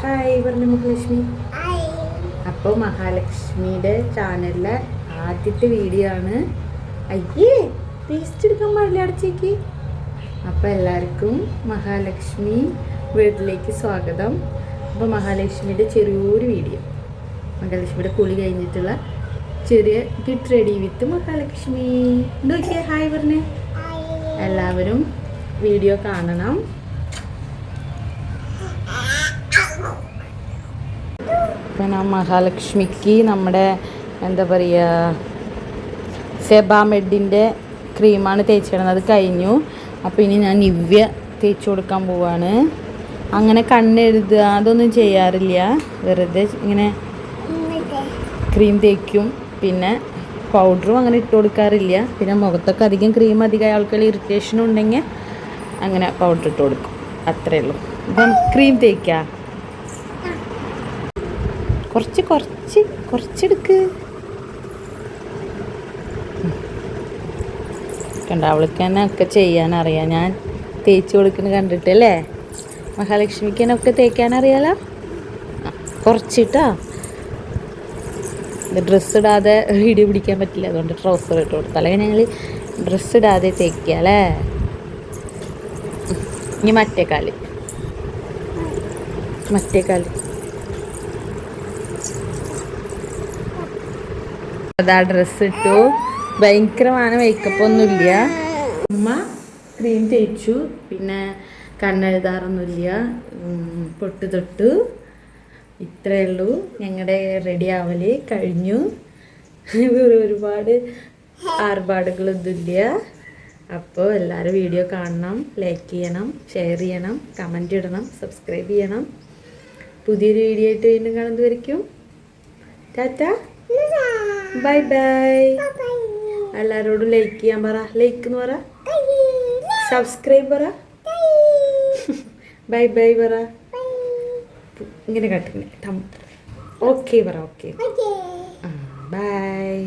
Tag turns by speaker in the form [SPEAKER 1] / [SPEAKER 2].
[SPEAKER 1] Hi പറഞ്ഞു മഹാലക്ഷ്മി. അപ്പോൾ മഹാലക്ഷ്മിയുടെ ചാനലിലെ ആദ്യത്തെ വീഡിയോ ആണ്. അയ്യേ ടേസ്റ്റ് എടുക്കാൻ പാടില്ല അടച്ചേക്ക്. അപ്പോൾ എല്ലാവർക്കും മഹാലക്ഷ്മി വീട്ടിലേക്ക് സ്വാഗതം. അപ്പോൾ മഹാലക്ഷ്മിയുടെ ചെറിയൊരു വീഡിയോ, മഹാലക്ഷ്മിയുടെ കുളി കഴിഞ്ഞിട്ടുള്ള ചെറിയ ഗെറ്റ് റെഡി വിത്ത് മഹാലക്ഷ്മി. നോക്കിയേ ഹായ് പറഞ്ഞേ. എല്ലാവരും വീഡിയോ കാണണം. പിന്നെ മഹാലക്ഷ്മിക്ക് നമ്മുടെ എന്താ പറയുക സെബാമെഡിൻ്റെ ക്രീമാണ് തേച്ചിടുന്നത്. അത് കഴിഞ്ഞു. അപ്പോൾ ഇനി ഞാൻ നിവ്യ തേച്ച് കൊടുക്കാൻ പോവാണ്. അങ്ങനെ കണ്ണെഴുതുക അതൊന്നും ചെയ്യാറില്ല, വെറുതെ ഇങ്ങനെ ക്രീം തേക്കും. പിന്നെ പൗഡറും അങ്ങനെ ഇട്ട് കൊടുക്കാറില്ല. പിന്നെ മുഖത്തൊക്കെ അധികം ക്രീം അധികം ആൾക്കാർ ഇറിറ്റേഷൻ ഉണ്ടെങ്കിൽ അങ്ങനെ പൗഡർ ഇട്ട് കൊടുക്കും, അത്രയേ ഉള്ളൂ. ഇപ്പം ക്രീം തേക്കുക കുറച്ചെടുക്ക്. കണ്ട അവൾക്ക് തന്നെ ഒക്കെ ചെയ്യാനറിയാം. ഞാൻ തേച്ച് കൊടുക്കുന്നത് കണ്ടിട്ടല്ലേ. മഹാലക്ഷ്മിക്ക് തന്നെ ഒക്കെ തേക്കാനറിയാലോ. കുറച്ചിട്ടാ, ഡ്രസ്സ് ഇടാതെ വീഡിയോ പിടിക്കാൻ പറ്റില്ല, അതുകൊണ്ട് ട്രൗസർ ഇട്ട് കൊടുത്താൽ. അല്ലെങ്കിൽ ഞങ്ങൾ ഡ്രസ്സ് ഇടാതെ തേക്കുക അല്ലേ. ഇനി മറ്റേക്കാല് അതാ ഡ്രസ്സ് ഇട്ടു. ഭയങ്കരமான മേക്കപ്പ് ഒന്നുമില്ല. ഉമ്മ ക്രീം തേച്ചു, പിന്നെ കണ്ണെഴുതാറൊന്നുമില്ല, പൊട്ട് തൊട്ടു. ഇത്രയേ ഉള്ളൂ ഞങ്ങളുടെ റെഡി ആവല് കഴിഞ്ഞു. ഒരുപാട് ആർഭാടുകളൊന്നുമില്ല. അപ്പോൾ എല്ലാവരും വീഡിയോ കാണണം, ലൈക്ക് ചെയ്യണം, ഷെയർ ചെയ്യണം, കമൻറ്റ് ഇടണം, സബ്സ്ക്രൈബ് ചെയ്യണം. പുതിയൊരു വീഡിയോ ആയിട്ട് വീണ്ടും കാണുന്നതായിരിക്കും. Tata, bye bye. എല്ലാവരോടും ലൈക്ക് ചെയ്യാൻ പറ, ലൈക്ക് എന്ന് പറ, സബ്സ്ക്രൈബ് പറ, ബൈ ബൈ പറ. ഇങ്ങനെ കട്ടിങ്ങനെ ഓക്കെ പറ. Okay bye.